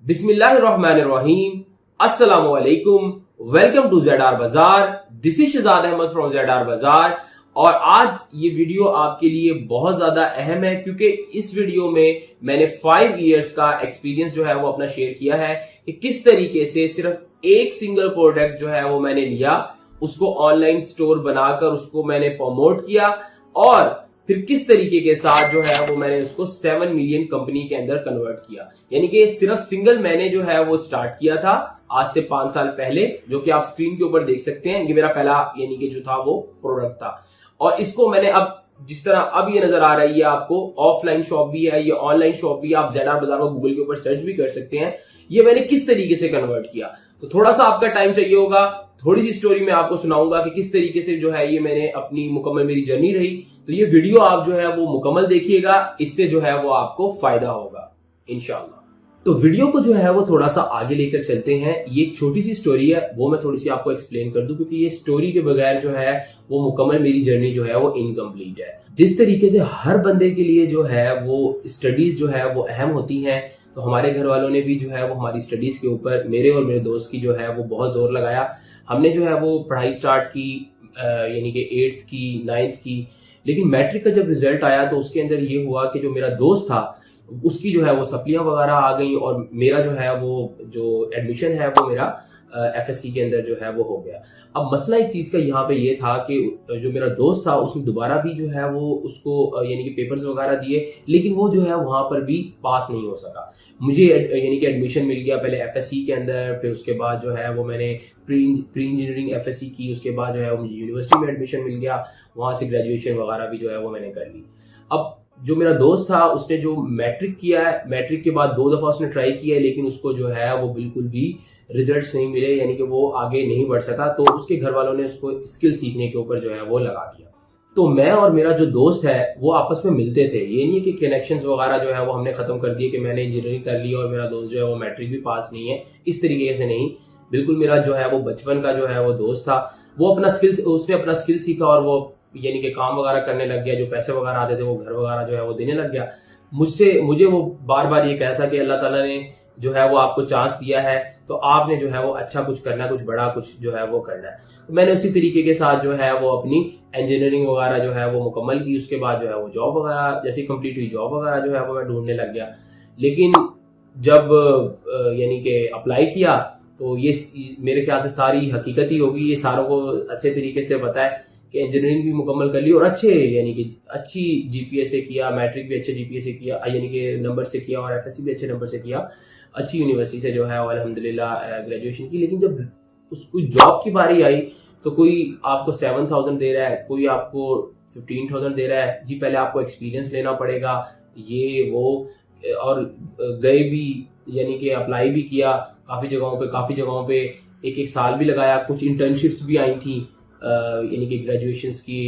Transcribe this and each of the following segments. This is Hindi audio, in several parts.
बिस्मिल्लाहिर्रहमानिर्रहीम, अस्सलामु अलैकुम, welcome to ZR Bazaar. This is Shahzad Ahmed from ZR Bazaar. और आज ये वीडियो आपके लिए बहुत ज्यादा अहम है क्योंकि इस वीडियो में मैंने 5 इयर्स का एक्सपीरियंस जो है वो अपना शेयर किया है कि किस तरीके से सिर्फ एक सिंगल प्रोडक्ट जो है वो मैंने लिया, उसको ऑनलाइन स्टोर बनाकर उसको मैंने प्रमोट किया और फिर किस तरीके के साथ जो है वो मैंने उसको 7 मिलियन कंपनी के अंदर कन्वर्ट किया। यानी कि सिर्फ सिंगल मैंने जो है वो स्टार्ट किया था आज से 5 साल पहले, जो कि आप स्क्रीन के ऊपर देख सकते हैं। ये मेरा पहला यानी कि जो था वो प्रोडक्ट था और इसको मैंने अब जिस तरह अब ये नजर आ रही है आपको, ऑफलाइन शॉप भी है, ये ऑनलाइन शॉप भी है, आप ZR बाजार को गूगल के ऊपर सर्च भी कर सकते हैं। ये मैंने किस तरीके से कन्वर्ट किया, तो थोड़ा सा आपका टाइम चाहिए होगा, थोड़ी सी स्टोरी मैं आपको सुनाऊंगा कि किस तरीके से जो है ये मैंने अपनी मुकम्मल मेरी जर्नी रही। तो ये वीडियो आप जो है वो मुकम्मल देखिएगा, इससे जो है वो आपको फायदा होगा इंशाल्लाह। तो वीडियो को जो है वो थोड़ा सा आगे लेकर चलते हैं। ये एक छोटी सी स्टोरी है, वो मैं थोड़ी सी आपको एक्सप्लेन कर दूं क्योंकि ये स्टोरी के बगैर जो है वो मुकम्मल मेरी जर्नी जो है वो इनकम्प्लीट है। जिस तरीके से हर बंदे के लिए जो है वो स्टडीज जो है वो अहम होती हैं, तो हमारे घर वालों ने भी जो है वो हमारी स्टडीज के ऊपर मेरे और मेरे दोस्त की जो है वो बहुत जोर लगाया। हमने जो है वो पढ़ाई स्टार्ट की यानी कि 8th की 9th की, लेकिन मैट्रिक का जब रिजल्ट आया तो उसके अंदर ये हुआ कि जो मेरा दोस्त था उसकी जो है वो सप्लियां वगैरह आ गई और मेरा जो है वो जो एडमिशन है वो मेरा FSC के अंदर जो है वो हो गया। अब मसला एक चीज का यहाँ पे ये था कि जो मेरा दोस्त था उसने दोबारा भी जो है वो उसको यानी कि पेपर्स वगैरह दिए, लेकिन वो जो है वहां पर भी पास नहीं हो सका। मुझे यानी कि एडमिशन मिल गया पहले FSC के अंदर, फिर उसके बाद जो है वो मैंने प्री इंजीनियरिंग FSC की, उसके बाद जो है मुझे यूनिवर्सिटी में एडमिशन मिल गया, वहां से ग्रेजुएशन वगैरह भी जो है वो मैंने कर ली। अब जो मेरा दोस्त था उसने जो मैट्रिक किया है, मैट्रिक के बाद 2 दफा उसने ट्राई किया है, लेकिन उसको जो है वो बिल्कुल भी रिजल्ट्स नहीं मिले, यानी कि वो आगे नहीं बढ़ सका। तो उसके घर वालों ने उसको स्किल सीखने के ऊपर जो है वो लगा दिया। तो मैं और मेरा जो दोस्त है वो आपस में मिलते थे, ये नहीं कि कनेक्शंस वगैरह जो है वो हमने खत्म कर दिए कि मैंने इंजीनियरिंग कर ली और मेरा दोस्त जो है वो मैट्रिक भी पास नहीं है, इस तरीके से नहीं। बिल्कुल मेरा जो है वो बचपन का जो है वो दोस्त था, वो उसने अपना स्किल सीखा और वो यानी कि काम वगैरह करने लग गया, जो पैसे वगैरह आते थे वो घर वगैरह जो है वो देने लग गया। मुझे वो बार बार ये कहता था कि अल्लाह ताला ने जो है वो आपको चांस दिया है तो आपने जो है वो अच्छा कुछ करना है, कुछ बड़ा कुछ जो है वो करना है। तो मैंने उसी तरीके के साथ जो है वो अपनी इंजीनियरिंग वगैरह जो है वो मुकम्मल की। उसके बाद जो है वो जॉब वगैरह जैसे कंप्लीट हुई, जॉब वगैरह जो है वो मैं ढूंढने लग गया। लेकिन जब यानी कि अप्लाई किया तो ये मेरे ख्याल से सारी हकीकत ही होगी, ये सारों को अच्छे तरीके से पता है कि इंजीनियरिंग भी मुकम्मल कर ली और अच्छे यानी कि अच्छी GPA से किया, मैट्रिक भी अच्छे GPA से किया यानी कि नंबर से किया और FSC भी अच्छे नंबर से किया, अच्छी यूनिवर्सिटी से जो है अल्हम्दुलिल्लाह ग्रेजुएशन की। लेकिन जब उसको जॉब की बारी आई तो कोई आपको 7,000 दे रहा है, कोई आपको 15,000 दे रहा है। जी पहले आपको एक्सपीरियंस लेना पड़ेगा, ये वो, और गए भी यानी कि अप्लाई भी किया काफ़ी जगहों पे 1-1 साल भी लगाया। कुछ इंटर्नशिप्स भी आई थी यानी कि ग्रेजुएशंस की,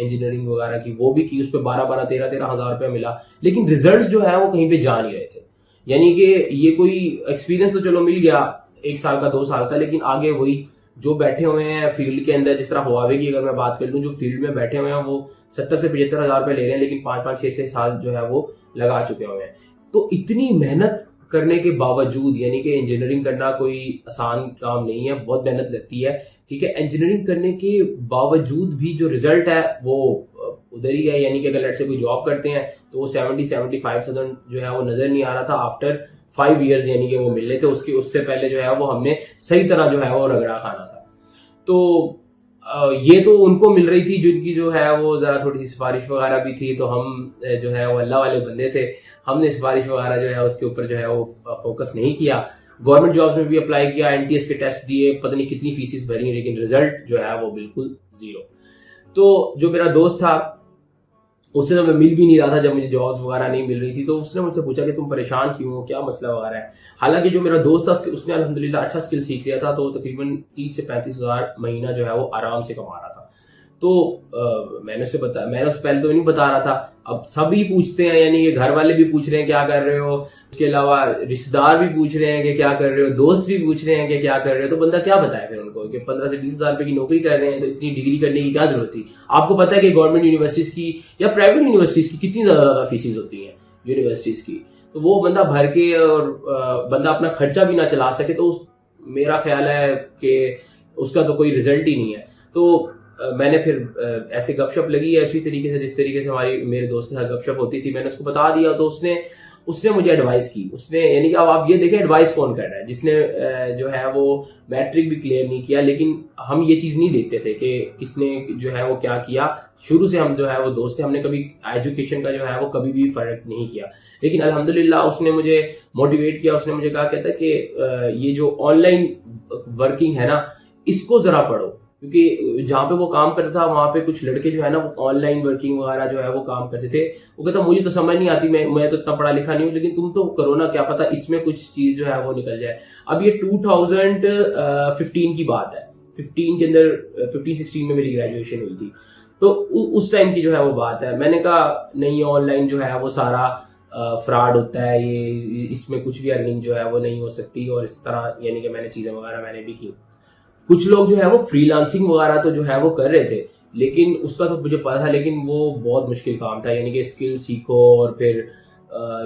इंजीनियरिंग वगैरह की, वो भी की, उस पर 12-12, 13-13 हज़ार रुपया मिला, लेकिन रिजल्ट जो है वो कहीं पे जा नहीं रहे थे। यानी कि ये कोई एक्सपीरियंस तो चलो मिल गया 1 साल का 2 साल का, लेकिन आगे वही जो बैठे हुए हैं फील्ड के अंदर, जिस तरह हुआवे की अगर मैं बात कर लूँ, जो फील्ड में बैठे हुए हैं वो 70 से 75 हज़ार रुपये ले रहे हैं, लेकिन 5-5, 6-6 साल जो है वो लगा चुके हुए हैं। तो इतनी मेहनत करने के बावजूद, यानी कि इंजीनियरिंग करना कोई आसान काम नहीं है, बहुत मेहनत लगती है, ठीक है। इंजीनियरिंग करने के बावजूद भी जो रिजल्ट है वो उधर ही है। यानी कि अगर लेट से कोई जॉब करते हैं तो वो 70-75,000 जो है वो नजर नहीं आ रहा था आफ्टर 5 इयर्स, यानी कि वो मिलने थे। उससे पहले जो है वो हमने सही तरह जो है वो रगड़ा खाना था। तो ये तो उनको मिल रही थी जिनकी जो है वो जरा थोड़ी सी सिफारिश वगैरह भी थी, तो हम जो है वो अल्लाह वाले बंदे थे, हमने सिफारिश वगैरह जो है उसके ऊपर जो है वो फोकस नहीं किया। गवर्नमेंट जॉब्स में भी अप्लाई किया, NTS के टेस्ट दिए, पता नहीं कितनी फीसिस भरी, लेकिन रिजल्ट जो है वो बिल्कुल 0। तो जो मेरा दोस्त था उससे तो मैं मिल भी नहीं रहा था जब मुझे जॉब्स वगैरह नहीं मिल रही थी, तो उसने मुझसे पूछा कि तुम परेशान क्यों हो, क्या मसला वगैरह है। हालांकि जो मेरा दोस्त था उसने अल्हम्दुलिल्लाह अच्छा स्किल सीख लिया था, तो तकरीबन 30 से 35 हज़ार महीना जो है वो आराम से कमा रहा था। तो मैंने उसे पहले तो नहीं बता रहा था। अब सभी पूछते हैं, यानी कि घर वाले भी पूछ रहे हैं क्या कर रहे हो, उसके अलावा रिश्तेदार भी पूछ रहे हैं कि क्या कर रहे हो, दोस्त भी पूछ रहे हैं कि क्या कर रहे हो। तो बंदा क्या बताए फिर उनको कि 15 से 20 हज़ार रुपए की नौकरी कर रहे हैं, तो इतनी डिग्री करने की क्या जरूरत थी। आपको पता है कि गवर्नमेंट यूनिवर्सिटीज की या प्राइवेट यूनिवर्सिटीज की कितनी ज्यादा फीसिस होती है यूनिवर्सिटीज की। तो वो बंदा भर के और बंदा अपना खर्चा भी ना चला सके, तो मेरा ख्याल है कि उसका तो कोई रिजल्ट ही नहीं है। तो मैंने फिर ऐसे गपशप लगी ऐसी तरीके से, जिस तरीके से हमारी मेरे दोस्त के साथ गपशप होती थी, मैंने उसको बता दिया। तो उसने मुझे एडवाइस की, उसने, यानी कि अब आप ये देखें एडवाइस कौन कर रहा है, जिसने जो है वो मैट्रिक भी क्लियर नहीं किया, लेकिन हम ये चीज नहीं देखते थे कि किसने जो है वो क्या किया। शुरू से हम जो है वो दोस्त थे, हमने कभी एजुकेशन का जो है वो कभी भी फर्क नहीं किया, लेकिन अल्हम्दुलिल्लाह उसने मुझे मोटिवेट किया। उसने मुझे कहा, कहता कि ये जो ऑनलाइन वर्किंग है ना, इसको जरा पढ़ो, क्योंकि जहाँ पे वो काम करता था वहां पे कुछ लड़के जो है ना वो ऑनलाइन वर्किंग वगैरह जो है वो काम करते थे। वो कहता मुझे तो समझ नहीं आती, मैं तो इतना पढ़ा लिखा नहीं हूँ, लेकिन तुम तो करो ना, क्या पता इसमें कुछ चीज जो है वो निकल जाए। अब ये 2015 की बात है, 15 के अंदर 15-16 में मेरी ग्रेजुएशन हुई थी, तो उस टाइम की जो है वो बात है। मैंने कहा नहीं, ऑनलाइन जो है वो सारा फ्रॉड होता है, ये इसमें कुछ भी अर्निंग जो है वो नहीं हो सकती, और इस तरह यानी कि मैंने चीजें वगैरह मैंने भी की। कुछ लोग जो है वो फ्रीलांसिंग वगैरह तो जो है वो कर रहे थे, लेकिन उसका तो मुझे पता था, लेकिन वो बहुत मुश्किल काम था। यानी कि स्किल सीखो और फिर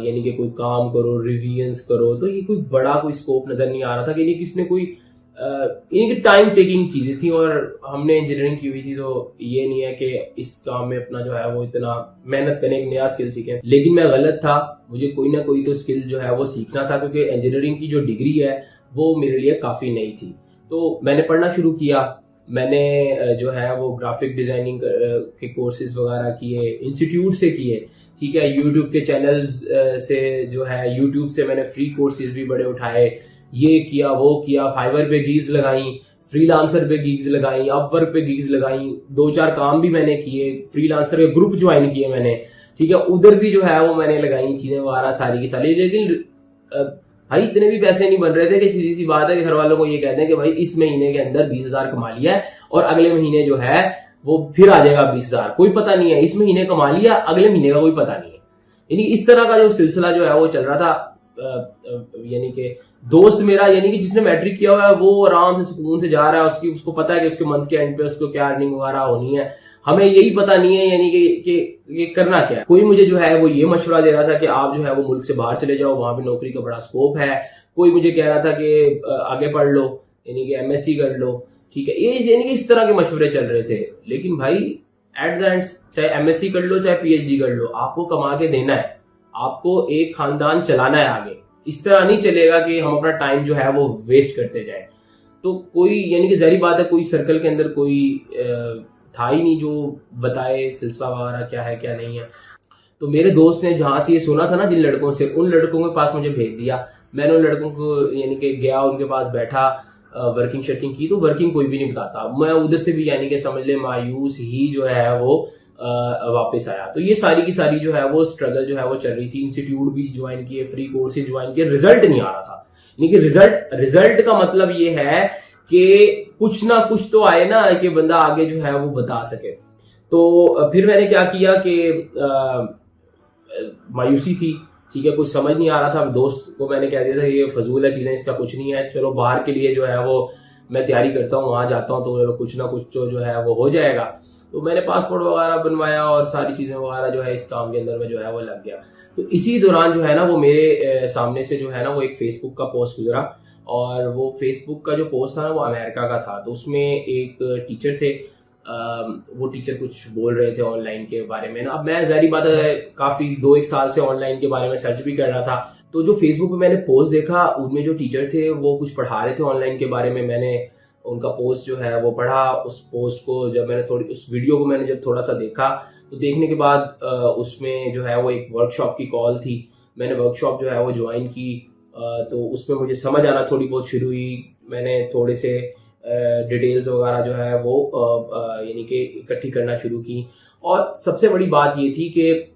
यानी कि कोई काम करो, रिवीजन्स करो, तो ये कोई बड़ा कोई स्कोप नजर नहीं आ रहा था कि किसने कोई यानी कि टाइम टेकिंग चीजें थी। और हमने इंजीनियरिंग की हुई थी, तो ये नहीं है कि इस काम में अपना जो है वो इतना मेहनत करें, एक नया स्किल सीखें। लेकिन मैं गलत था, मुझे कोई ना कोई तो स्किल जो है वो सीखना था, क्योंकि इंजीनियरिंग की जो डिग्री है वो मेरे लिए काफी नई थी। तो मैंने पढ़ना शुरू किया, मैंने जो है वो ग्राफिक डिजाइनिंग के कोर्सेज वगैरह किए, इंस्टीट्यूट से किए, ठीक है, यूट्यूब के चैनल्स से जो है, यूट्यूब से मैंने फ्री कोर्सेज भी बड़े उठाए, ये किया वो किया, फाइवर पे गिग्स लगाई, फ्रीलांसर पे गिग्स लगाई, अपवर्क पे गिग्स लगाई, 2-4 काम भी मैंने किए, फ्रीलांसर के ग्रुप ज्वाइन किए मैंने, ठीक है, उधर भी जो है वो मैंने लगाई चीजें वगैरह सारी की सारी। लेकिन भाई इतने भी पैसे नहीं बन रहे थे कि सीधी सी बात है कि घर वालों को ये कहते हैं कि भाई इस महीने के अंदर 20,000 कमा लिया है और अगले महीने जो है वो फिर आ जाएगा 20,000, कोई पता नहीं है, इस महीने कमा लिया अगले महीने का कोई पता नहीं है। यानी इस तरह का जो सिलसिला जो है वो चल रहा था। यानी कि दोस्त मेरा, यानी कि जिसने मैट्रिक किया हुआ है, वो आराम से सुकून से जा रहा है, उसको पता है कि उसके मंथ के एंड पे उसको क्या अर्निंग वगैरह होनी है। हमें यही पता नहीं है यानी कि करना क्या है। कोई मुझे जो है वो ये मशवरा दे रहा था कि आप जो है वो मुल्क से बाहर चले जाओ, वहां पे नौकरी का बड़ा स्कोप है। कोई मुझे कह रहा था कि आगे पढ़ लो, यानी कि एमएससी कर लो, ठीक है, ये यानी कि इस तरह के मशवरे चल रहे थे। लेकिन भाई एट द एंड, चाहे एमएससी कर लो चाहे पीएचडी कर लो, आपको कमा के देना है, आपको एक खानदान चलाना है आगे। इस तरह नहीं चलेगा कि हम अपना टाइम जो है वो वेस्ट करते जाए। तो कोई, यानी कि जहरी बात है, कोई सर्कल के अंदर कोई था ही नहीं जो बताए सिलसिला वगैरह क्या है क्या नहीं है। तो मेरे दोस्त ने जहां से ये सुना था ना, जिन लड़कों से, उन लड़कों के पास मुझे भेज दिया। मैंने उन लड़कों को यानी कि गया, उनके पास बैठा, वर्किंग शर्किंग की, तो वर्किंग कोई भी नहीं बताता। मैं उधर से भी यानी कि समझ ले मायूस ही जो है वो वापस आया। तो ये सारी की सारी जो है वो स्ट्रगल जो है वो चल रही थी। इंस्टीट्यूट भी ज्वाइन किए, फ्री कोर्सेज ज्वाइन किए, रिजल्ट नहीं आ रहा था। यानी कि रिजल्ट का मतलब ये है कि कुछ ना कुछ तो आए ना, कि बंदा आगे जो है वो बता सके। तो फिर मैंने क्या किया कि मायूसी थी, ठीक है, कुछ समझ नहीं आ रहा था। दोस्त को मैंने कह दिया था ये फजूल है चीजें, इसका कुछ नहीं है, चलो बाहर के लिए जो है वो मैं तैयारी करता हूँ, वहां जाता हूँ तो कुछ ना कुछ तो जो है वो हो जाएगा। तो मैंने पासपोर्ट वगैरह बनवाया और सारी चीजें वगैरह जो है इस काम के अंदर में जो है वो लग गया। तो इसी दौरान जो है ना वो मेरे सामने से जो है ना वो एक फेसबुक का पोस्ट गुजरा, और वो फेसबुक का जो पोस्ट था ना वो अमेरिका का था। तो उसमें एक टीचर थे, वो टीचर कुछ बोल रहे थे ऑनलाइन के बारे में ना। अब मैं जारी बात है काफी 2-1 साल से ऑनलाइन के बारे में सर्च भी कर रहा था। तो जो फेसबुक पे मैंने पोस्ट देखा, उनमें जो टीचर थे वो कुछ पढ़ा रहे थे ऑनलाइन के बारे में। मैंने उनका पोस्ट जो है वो पढ़ा। उस पोस्ट को जब मैंने उस वीडियो को मैंने जब थोड़ा सा देखा, तो देखने के बाद उसमें जो है वो एक वर्कशॉप की कॉल थी। मैंने वर्कशॉप जो है वो ज्वाइन की। तो उसमें मुझे समझ आना थोड़ी बहुत शुरू हुई। मैंने थोड़े से डिटेल्स वगैरह जो है वो यानी कि इकट्ठी करना शुरू की। और सबसे बड़ी बात ये थी कि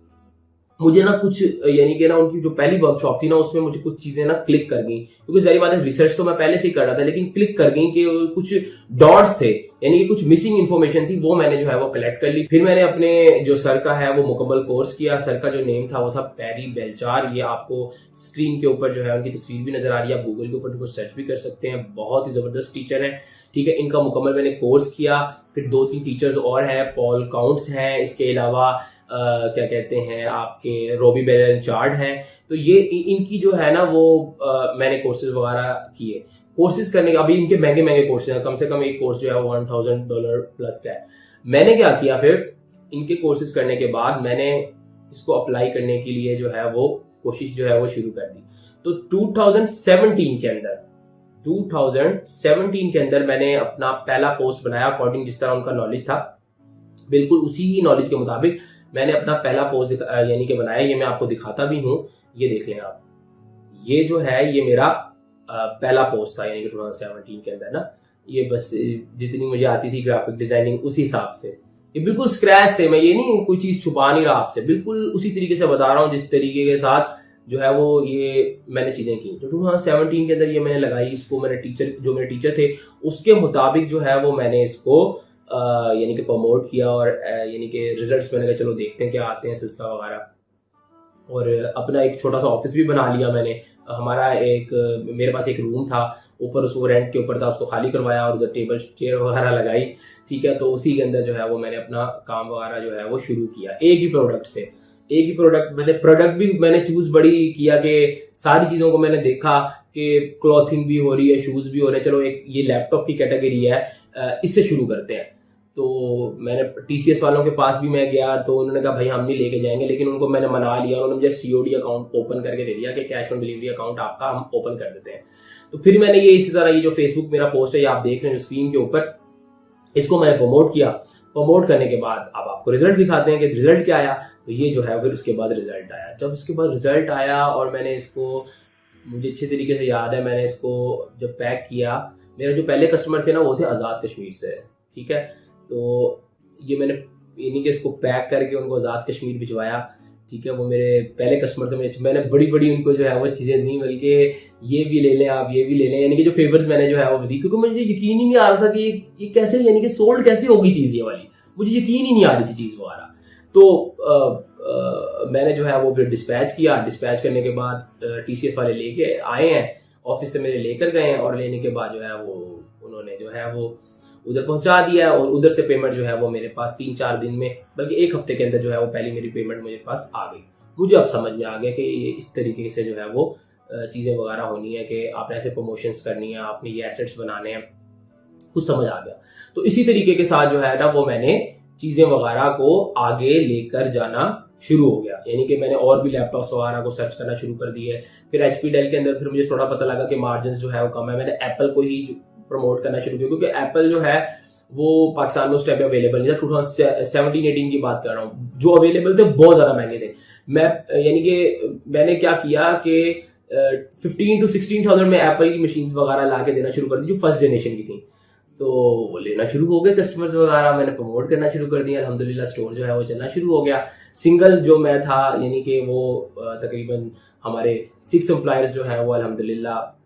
मुझे ना कुछ, यानी कि ना उनकी जो पहली वर्कशॉप थी ना उसमें मुझे कुछ चीजें ना क्लिक कर गई, क्योंकि जारी बात है रिसर्च तो मैं पहले से ही कर रहा था, लेकिन क्लिक कर गई कि कुछ डॉट्स थे, यानी कि कुछ मिसिंग इन्फॉर्मेशन थी, वो मैंने जो है वो कलेक्ट कर ली। फिर मैंने अपने जो सर का है वो मुकम्मल कोर्स किया। सर का जो नेम था वो था पैरी बेलचार। ये आपको स्क्रीन के ऊपर जो है उनकी तस्वीर भी नजर आ रही है, आप गूगल के ऊपर सर्च भी कर सकते हैं। बहुत ही जबरदस्त टीचर है, ठीक है। इनका मुकम्मल मैंने कोर्स किया। फिर 2-3 टीचर्स और हैं, पॉल काउंट्स हैं, इसके अलावा क्या कहते हैं आपके रोबी बेल चार्ट है। तो ये इनकी जो है ना वो मैंने कोर्सेज वगैरह किए। कोर्सेज करने के अभी इनके महंगे महंगे कोर्सेज हैं, कम से कम एक कोर्स जो है वो $1000 प्लस का है। मैंने क्या किया, फिर इनके कोर्सेज करने के बाद मैंने इसको अप्लाई करने के लिए जो है वो कोशिश जो है वो शुरू कर दी। तो 2017 के अंदर मैंने अपना पहला पोस्ट बनाया अकॉर्डिंग जिस तरह उनका नॉलेज था, बिल्कुल उसी ही नॉलेज के मुताबिक मैंने अपना पहला पोस्ट यानी कि बनाया। ये मैं आपको दिखाता भी हूँ, ये देख लें आप। ये जो है ये मेरा पहला पोस्ट था यानी कि 2017 के अंदर ना, ये बस जितनी मुझे आती थी ग्राफिक डिजाइनिंग उसी हिसाब से, ये बिल्कुल स्क्रैच से, मैं ये नहीं कोई चीज छुपा नहीं रहा आपसे, बिल्कुल उसी तरीके से बता रहा हूँ जिस तरीके के साथ जो है वो ये मैंने चीजें की। तो 2017 के अंदर ये मैंने लगाई, इसको मैंने जो मेरे टीचर थे उसके मुताबिक जो है वो मैंने इसको यानी कि प्रमोट किया और यानी कि रिजल्ट्स मैंने कहा चलो देखते हैं क्या आते हैं सिलसिला वगैरह। और अपना एक छोटा सा ऑफिस भी बना लिया मैंने। हमारा मेरे पास एक रूम था ऊपर, उसको रेंट के ऊपर था, उसको खाली करवाया और उधर टेबल चेयर वगैरह लगाई, ठीक है। तो उसी के अंदर जो है वो मैंने अपना काम वगैरह जो है वो शुरू किया एक ही प्रोडक्ट भी मैंने चूज बड़ी किया कि सारी चीजों को मैंने देखा कि क्लॉथिंग भी हो रही है, शूज भी हो रहे हैं, चलो एक ये लैपटॉप की कैटेगरी है, इससे शुरू करते हैं। तो मैंने टीसीएस वालों के पास भी मैं गया तो उन्होंने कहा भाई हम नहीं लेके जाएंगे, लेकिन उनको मैंने मना लिया। उन्होंने मुझे सीओडी अकाउंट ओपन करके दे दिया कि कैश ऑन डिलीवरी अकाउंट आपका हम ओपन कर देते हैं। तो फिर मैंने ये इसी तरह ये जो फेसबुक मेरा पोस्ट है ये आप देख रहे हैं स्क्रीन के ऊपर, इसको मैंने प्रमोट किया। प्रमोट करने के बाद अब आपको रिजल्ट दिखाते हैं कि रिजल्ट क्या आया। तो ये जो है फिर उसके बाद रिजल्ट आया। जब उसके बाद रिजल्ट आया और मैंने इसको, मुझे अच्छे तरीके से याद है, मैंने इसको जब पैक किया, मेरे जो पहले कस्टमर थे ना वो थे आज़ाद कश्मीर से, ठीक है। तो ये मैंने इन्हीं के इसको पैक करके उनको आज़ाद कश्मीर भिजवाया, ठीक है। वो मेरे पहले कस्टमर थे, मैंने बड़ी बड़ी उनको जो है वो चीज़ें दी, बल्कि ये भी ले लें आप, ये भी ले लें, यानी कि जो फेवर्स मैंने जो है वो दी, क्योंकि मुझे यकीन ही नहीं आ रहा था कि ये कैसे यानी कि सोल्ड कैसे होगी चीज़ ये वाली, मुझे यकीन ही नहीं आ रही थी चीज़ वगैरह। तो मैंने जो है वो फिर डिस्पैच किया। डिस्पैच करने के बाद टीसीएस वाले लेके आए हैं, ऑफिस से मेरे लेकर गए और लेने के बाद जो है वो उन्होंने जो है वो उधर पहुंचा दिया और उधर से पेमेंट जो है वो मेरे पास 3-4 दिन में, बल्कि एक हफ्ते के अंदर जो है वो पहली मेरी पेमेंट मेरे पास आ गई। मुझे अब समझ में आ गया कि ये इस तरीके से जो है वो चीज़ें वगैरह होनी है कि आपने ऐसे प्रमोशंस करनी है, आपने ये एसेट्स बनाने हैं, कुछ समझ आ गया। तो इसी तरीके के साथ जो है ना वो मैंने चीज़ें वगैरह को आगे लेकर जाना शुरू हो गया। यानी कि मैंने और भी लैपटॉप्स वगैरह को सर्च करना शुरू कर दिए। फिर एचपी डेल के अंदर फिर मुझे थोड़ा पता लगा कि मार्जिन जो है वो कम है, मैंने एप्पल को ही प्रमोट करना शुरू किया, क्योंकि एप्पल जो है वो पाकिस्तान में उस टाइम पे अवेलेबल नहीं था। 2017-18 की बात कर रहा हूँ, जो अवेलेबल थे बहुत ज्यादा महंगे थे। मैं यानी कि मैंने क्या किया कि 15 to 16,000 में एप्पल की मशीन्स वगैरह ला के देना शुरू कर दी जो फर्स्ट जनरेशन की थी। तो वो लेना शुरू हो गए कस्टमर्स वगैरह, मैंने प्रमोट करना शुरू कर दिया। अल्हम्दुलिल्लाह स्टोर जो है वो चलना शुरू हो गया। सिंगल जो मैं था यानी कि वो तकरीबन हमारे 6 एम्प्लॉयर्स जो है वो अल्हम्दुलिल्लाह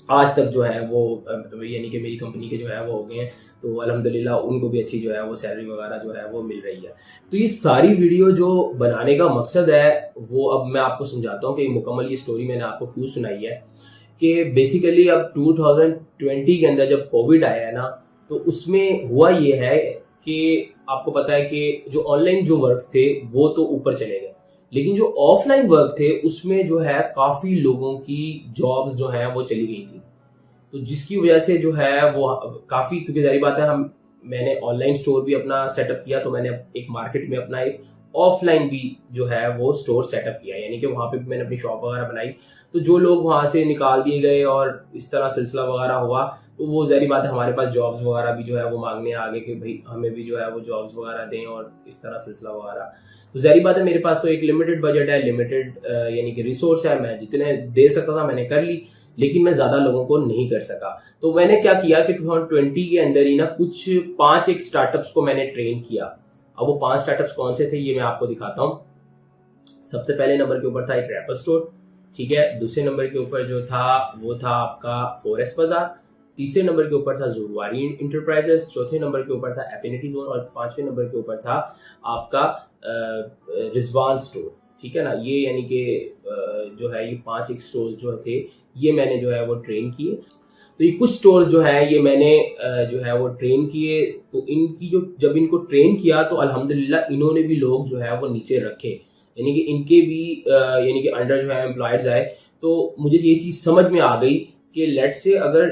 आज तक जो है वो यानी कि मेरी कंपनी के जो है वो हो गए हैं। तो अल्हम्दुलिल्लाह उनको भी अच्छी जो है वो सैलरी वगैरह जो है वो मिल रही है। तो ये सारी वीडियो जो बनाने का मकसद है वो अब मैं आपको समझाता हूँ कि मुकम्मल ये स्टोरी मैंने आपको क्यों सुनाई है। कि बेसिकली अब 2020 के अंदर जब कोविड आया है ना, तो उसमें हुआ ये है कि आपको पता है कि जो ऑनलाइन जो वर्क थे वो तो ऊपर चले गए, लेकिन जो ऑफलाइन वर्क थे उसमें जो है काफी लोगों की जॉब्स जो है वो चली गई थी। तो जिसकी वजह से जो है वो काफी, क्योंकि जारी बात है मैंने ऑनलाइन स्टोर भी अपना सेटअप किया, तो मैंने एक मार्केट में अपना एक ऑफलाइन भी जो है वो स्टोर सेटअप किया, यानी कि वहां पे भी मैंने अपनी शॉप वगैरह बनाई। तो जो लोग वहां से निकाल दिए गए और इस तरह सिलसिला वगैरह हुआ, तो वो जारी बात है हमारे पास जॉब्स वगैरह भी जो है वो मांगने आ गए कि भाई हमें भी जो है वो जॉब्स वगैरह दें और इस तरह सिलसिला वगैरह। तो जारी बात है मेरे पास तो एक लिमिटेड बजट है, लिमिटेड यानी कि रिसोर्स है, मैं जितने दे सकता था मैंने कर ली, लेकिन मैं ज्यादा लोगों को नहीं कर सका। तो मैंने क्या किया कि 2020 के अंदर ही ना कुछ 5 एक स्टार्टअप्स को मैंने ट्रेन किया। अब वो 5 स्टार्टअप्स कौन से थे ये मैं आपको दिखाता हूँ। सबसे पहले नंबर के ऊपर था एक रैपर स्टोर, ठीक है। दूसरे नंबर के ऊपर जो था वो था आपका फोरेस्ट बाजार। तीसरे नंबर के ऊपर था जुरवारी इंटरप्राइजेस। चौथे नंबर के ऊपर था एफिनिटी जोन और 5वें नंबर के ऊपर था आपका रिजवान स्टोर, ठीक है ना। ये यानी कि जो है ये 5 एक स्टोर्स जो थे ये मैंने जो है वो ट्रेन किए। तो ये कुछ स्टोर्स जो है ये मैंने जो है वो ट्रेन किए। तो इनकी जो जब इनको ट्रेन किया तो अल्हम्दुलिल्लाह इन्होंने भी लोग जो है वो नीचे रखे, यानी कि इनके भी यानी कि अंडर जो है एम्प्लॉयर्स आए। तो मुझे ये चीज़ समझ में आ गई कि लेट से अगर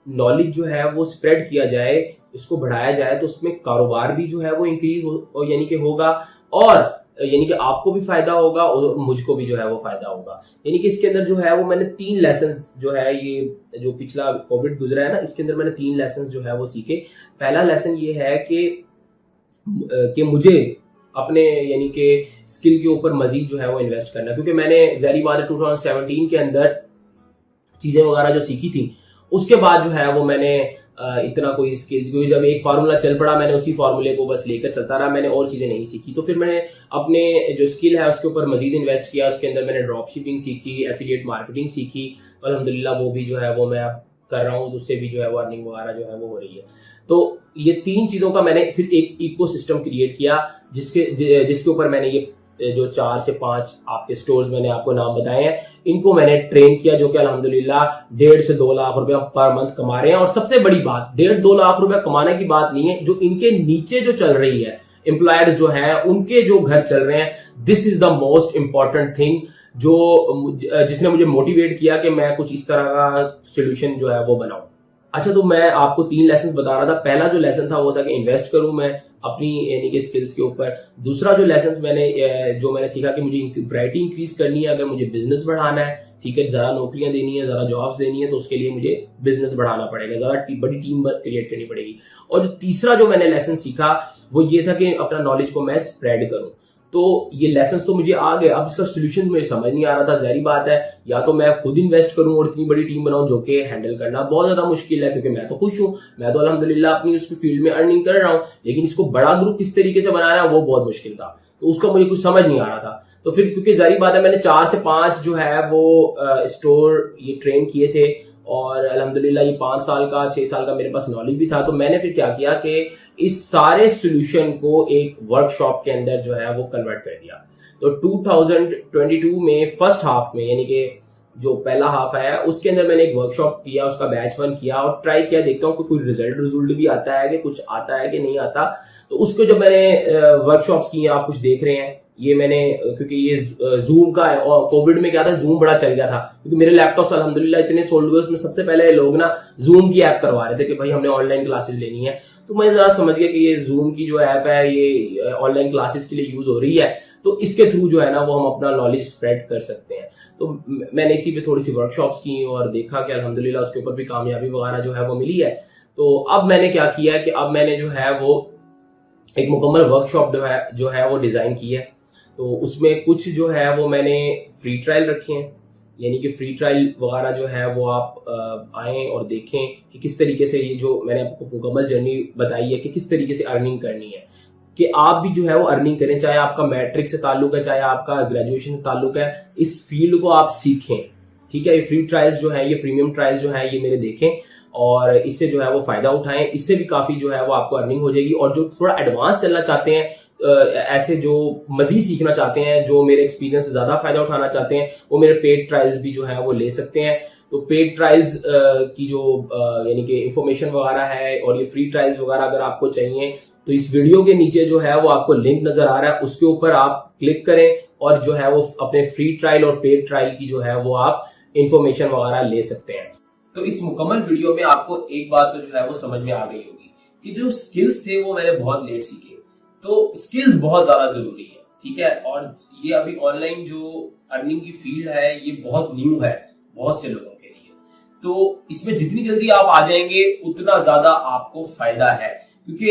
नॉलेज जो है वो स्प्रेड किया जाए, इसको बढ़ाया जाए, तो उसमें कारोबार भी जो है वो इंक्रीज हो यानी कि होगा, और यानी कि आपको भी फायदा होगा और मुझको भी जो है वो फायदा होगा। यानी कि इसके अंदर जो है वो मैंने 3 लेसन्स जो है, ये जो पिछला कोविड गुजरा है ना, इसके अंदर मैंने 3 लेसन्स जो है वो सीखे। पहला लेसन ये है कि मुझे अपने यानी कि स्किल के ऊपर मजीद जो है वो इन्वेस्ट करना, क्योंकि मैंने ज़ाहिर बात है 2017 के अंदर चीज़ें वगैरह जो सीखी थी, उसके बाद जो है वो मैंने इतना कोई स्किल्स, क्योंकि जब एक फार्मूला चल पड़ा मैंने उसी फार्मूले को बस लेकर चलता रहा, मैंने और चीज़ें नहीं सीखी। तो फिर मैंने अपने जो स्किल है उसके ऊपर मजीद इन्वेस्ट किया। उसके अंदर मैंने ड्रॉप शिपिंग सीखी, एफिलिएट मार्केटिंग सीखी, अल्हम्दुलिल्लाह वो भी जो है वो मैं कर रहा हूँ, तो उससे भी जो है वो अर्निंग वगैरह जो है वो हो रही है। तो ये 3 चीज़ों का मैंने फिर एक इकोसिस्टम क्रिएट किया, जिसके ऊपर मैंने ये जो 4 से 5 आपके स्टोर्स मैंने आपको नाम बताए हैं, इनको मैंने ट्रेन किया, जो कि अल्हम्दुलिल्लाह 1.5 से 2 लाख रुपया पर मंथ कमा रहे हैं। और सबसे बड़ी बात, 1.5-2 लाख रुपया कमाने की बात नहीं है, जो इनके नीचे जो चल रही है एम्प्लॉयर्स जो हैं उनके जो घर चल रहे हैं, this is the most important thing जिसने मुझे मोटिवेट किया कि मैं कुछ इस तरह का सोल्यूशन जो है वो बनाऊं। अच्छा, तो मैं आपको 3 लेसन बता रहा था। पहला जो लेसन था वो था कि इन्वेस्ट करूं मैं अपनी यानी कि स्किल्स के ऊपर। दूसरा जो लेसन मैंने सीखा कि मुझे वैरायटी इंक्रीज करनी है, अगर मुझे बिजनेस बढ़ाना है, ठीक है, ज़्यादा नौकरियां देनी है, ज़्यादा जॉब्स देनी है, तो उसके लिए मुझे बिजनेस बढ़ाना पड़ेगा, ज़्यादा बड़ी टीम क्रिएट करनी पड़ेगी। और जो तीसरा जो मैंने लेसन सीखा वो ये था कि अपना नॉलेज को मैं स्प्रेड करूं। तो ये लेसन तो मुझे आ गए, अब इसका सोल्यूशन मुझे समझ नहीं आ रहा था। जारी बात है, या तो मैं खुद इन्वेस्ट करूं और इतनी बड़ी टीम बनाऊं, जो कि हैंडल करना बहुत ज्यादा मुश्किल है, क्योंकि मैं तो खुश हूं, मैं तो अल्हम्दुलिल्लाह अपनी उस फील्ड में अर्निंग कर रहा हूं, लेकिन इसको बड़ा ग्रुप किस तरीके से बनाना वो बहुत मुश्किल था, तो उसका मुझे कुछ समझ नहीं आ रहा था। तो फिर क्योंकि जारी बात है, मैंने 4 से 5 जो है वो स्टोर ये ट्रेन किए थे, और अल्हम्दुलिल्लाह ये 5 साल का 6 साल का मेरे पास नॉलेज भी था। तो मैंने फिर क्या किया कि इस सारे सोल्यूशन को एक वर्कशॉप के अंदर जो है वो कन्वर्ट कर दिया। तो 2022 में फर्स्ट हाफ में, यानी कि जो पहला हाफ आया उसके अंदर मैंने एक वर्कशॉप किया, उसका बैच 1 किया और ट्राई किया, देखता हूँ कि कोई रिजल्ट भी आता है, कि कुछ आता है कि नहीं आता। तो उसको जब मैंने वर्कशॉप्स की, आप कुछ देख रहे हैं, ये मैंने क्योंकि ये जूम का है, और कोविड में क्या था, जूम बड़ा चल गया था, क्योंकि मेरे लैपटॉप्स अल्हम्दुलिल्लाह इतने सोल्ड हुए, उसमें सबसे पहले लोग ना जूम की ऐप करवा रहे थे कि भाई हमने ऑनलाइन क्लासेस लेनी है। तो मैं जरा समझ गया कि ये जूम की जो ऐप है ये ऑनलाइन क्लासेस के लिए यूज हो रही है, तो इसके थ्रू जो है ना वो हम अपना नॉलेज स्प्रेड कर सकते हैं। तो मैंने इसी पे थोड़ी सी वर्कशॉप्स की और देखा कि अल्हम्दुलिल्लाह उसके ऊपर भी कामयाबी वगैरह जो है वो मिली है। तो अब मैंने क्या किया है कि अब मैंने जो है वो एक मुकम्मल वर्कशॉप जो है वो डिजाइन की है। तो उसमें कुछ जो है वो मैंने फ्री ट्रायल रखे हैं, यानी कि फ्री ट्रायल वगैरह जो है वो आप आएँ और देखें कि किस तरीके से ये जो मैंने आपको मुकम्मल जर्नी बताई है कि किस तरीके से अर्निंग करनी है, कि आप भी जो है वो अर्निंग करें, चाहे आपका मैट्रिक से ताल्लुक है, चाहे आपका ग्रेजुएशन से ताल्लुक है, इस फील्ड को आप सीखें। ठीक है, ये फ्री ट्रायल्स जो है, ये प्रीमियम ट्रायल्स जो है, ये मेरे देखें और इससे जो है वो फायदा उठाएं, इससे भी काफी जो है वो आपको अर्निंग हो जाएगी। और जो थोड़ा एडवांस चलना चाहते हैं, ऐसे जो मजीद सीखना चाहते हैं, जो मेरे एक्सपीरियंस से ज्यादा फायदा उठाना चाहते हैं, वो मेरे पेड ट्रायल्स भी जो है वो ले सकते हैं। तो पेड ट्रायल्स की जो यानी कि इंफॉर्मेशन वगैरह है और ये फ्री ट्रायल्स वगैरह अगर आपको चाहिए तो इस वीडियो के नीचे जो है वो आपको लिंक नजर आ रहा है, उसके ऊपर आप क्लिक करें और जो है वो अपने फ्री ट्रायल और पेड ट्रायल की जो है वो आप इंफॉर्मेशन वगैरह ले सकते हैं। तो इस मुकम्मल वीडियो में आपको एक बात तो जो है वो समझ में आ गई होगी कि जो स्किल्स थे वो मैंने बहुत लेट सीखे। तो स्किल्स बहुत ज्यादा जरूरी है, ठीक है, और ये अभी ऑनलाइन जो अर्निंग की फील्ड है ये बहुत न्यू है बहुत से लोगों के लिए। तो इसमें जितनी जल्दी आप आ जाएंगे उतना ज्यादा आपको फायदा है, क्योंकि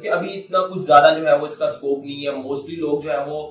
अभी इतना कुछ ज्यादा जो है वो इसका स्कोप नहीं है। मोस्टली लोग जो है वो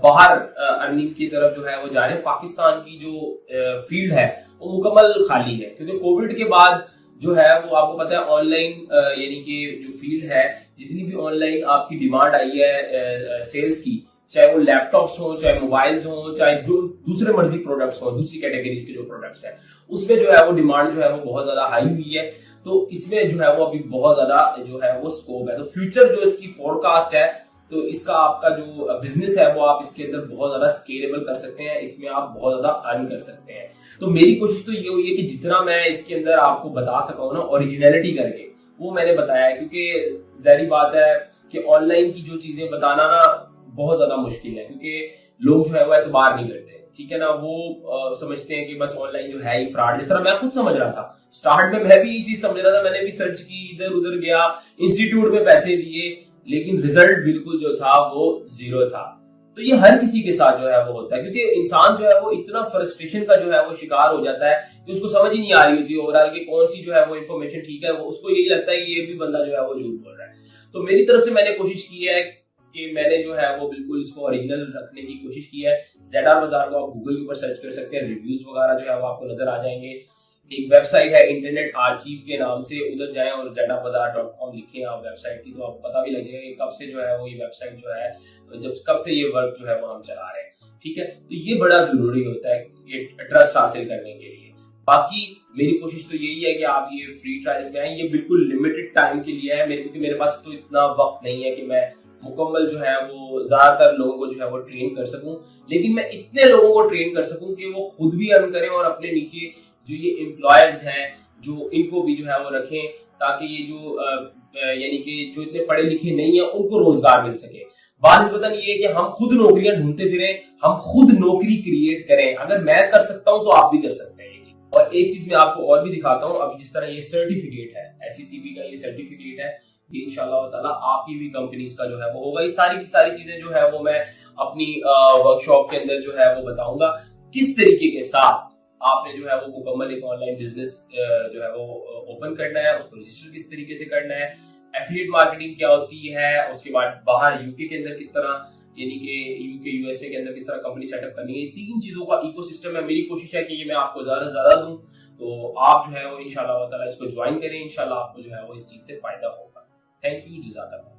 बाहर अर्निंग की तरफ जो है वो जा रहे हैं। पाकिस्तान की जो फील्ड है वो मुकम्मल खाली है, क्योंकि कोविड के बाद जो है वो आपको पता है ऑनलाइन यानी कि जो फील्ड है, जितनी भी ऑनलाइन आपकी डिमांड आई है सेल्स की, चाहे वो लैपटॉप्स हो, चाहे मोबाइल्स हो, चाहे जो दूसरे मर्जी प्रोडक्ट्स हो, दूसरी कैटेगरीज के जो प्रोडक्ट्स हैं, उसमें जो है वो डिमांड जो है वो बहुत ज्यादा हाई हुई है। तो इसमें जो है वो अभी बहुत ज्यादा जो है वो स्कोप है। तो फ्यूचर जो इसकी फोरकास्ट है तो इसका आपका जो बिजनेस है वो आप इसके अंदर बहुत ज्यादा स्केलेबल कर सकते हैं, इसमें आप बहुत ज्यादा अर्न कर सकते हैं। तो मेरी कोशिश तो ये हुई है कि जितना मैं इसके अंदर आपको बता सका हूं ना ओरिजिनलिटी करके, वो मैंने बताया है, क्योंकि जाहिर बात है कि ऑनलाइन की जो चीजें बताना ना बहुत ज्यादा मुश्किल है, क्योंकि लोग जो है वो एतबार नहीं करते, ठीक है ना। वो समझते हैं कि बस ऑनलाइन जो है ही फ्रॉड, जिस तरह मैं खुद समझ रहा था स्टार्ट में, मैं भी ये चीज समझ रहा था, मैंने भी सर्च की, इधर उधर गया, इंस्टीट्यूट में पैसे दिए, लेकिन रिजल्ट बिल्कुल जो था वो जीरो था। तो ये हर किसी के साथ जो है वो होता है, क्योंकि इंसान जो है वो इतना फ्रस्ट्रेशन का जो है वो शिकार हो जाता है कि उसको समझ ही नहीं आ रही होती ओवरऑल कि कौन सी जो है वो इन्फॉर्मेशन ठीक है, वो उसको यही लगता है कि ये भी बंदा जो है वो झूठ बोल रहा है। तो मेरी तरफ से मैंने कोशिश की है कि मैंने जो है वो बिल्कुल इसको ओरिजिनल रखने की कोशिश की है। ZR बाजार को आप गूगल के ऊपर सर्च कर सकते हैं, रिव्यूज वगैरह जो है वो आपको नजर आ जाएंगे। एक वेबसाइट है इंटरनेट आर्चीव के नाम से, उधर जाएं और ZRbazaar.com लिखें आप वेबसाइट की, तो आपको पता भी लग जाएगा कि कब से जो है वो ये वेबसाइट जो है, जब कब से ये वर्क जो है वो हम चला रहे हैं, ठीक है। तो ये बड़ा जरूरी होता है ये ट्रस्ट हासिल करने के लिए। बाकी मेरी कोशिश तो यही है कि आप ये फ्री ट्रायल्स में आए, ये बिल्कुल लिमिटेड टाइम के लिए है, क्योंकि मेरे पास तो इतना वक्त नहीं है कि मैं मुकम्मल जो है वो ज्यादातर लोगों को जो है वो ट्रेन कर सकूं, लेकिन मैं इतने लोगों को ट्रेन कर सकूं कि वो खुद भी अर्न करें और अपने नीचे जो ये एम्प्लॉयर्स हैं जो इनको भी जो है वो रखें, ताकि ये जो यानी कि जो इतने पढ़े लिखे नहीं है उनको रोजगार मिल सके। बानिस्बतन ये है कि हम खुद नौकरियां ढूंढते फिरें, हम खुद नौकरी क्रिएट करें। अगर मैं कर सकता हूं तो आप भी कर सकते हैं ये चीज। और एक चीज मैं आपको और भी दिखाता हूं, अभी जिस तरह ये सर्टिफिकेट है, SECP का ये सर्टिफिकेट है, ये इंशाल्लाह ताला आपकी भी कंपनीज का जो है वो होगा। ये सारी की सारी चीजें जो है वो मैं अपनी वर्कशॉप के अंदर जो है वो बताऊंगा, किस तरीके के साथ आपने जो है वो मुकम्मल एक ऑनलाइन बिजनेस जो है वो ओपन करना है, उसको रजिस्टर किस तरीके से करना है, एफिलिएट मार्केटिंग क्या होती है, उसके बाद बाहर यूके के अंदर किस तरह, यानी कि यूके USA के अंदर किस तरह कंपनी सेटअप करनी है। तीन चीजों का इकोसिस्टम है। मेरी कोशिश है कि ये मैं आपको ज्यादा से ज्यादा दूं, तो आप जो है वो इंशाल्लाह ताला इसको ज्वाइन करें, इंशाल्लाह आपको जो है वो इस चीज से फायदा होगा। थैंक यू, जज़ाकल्लाह।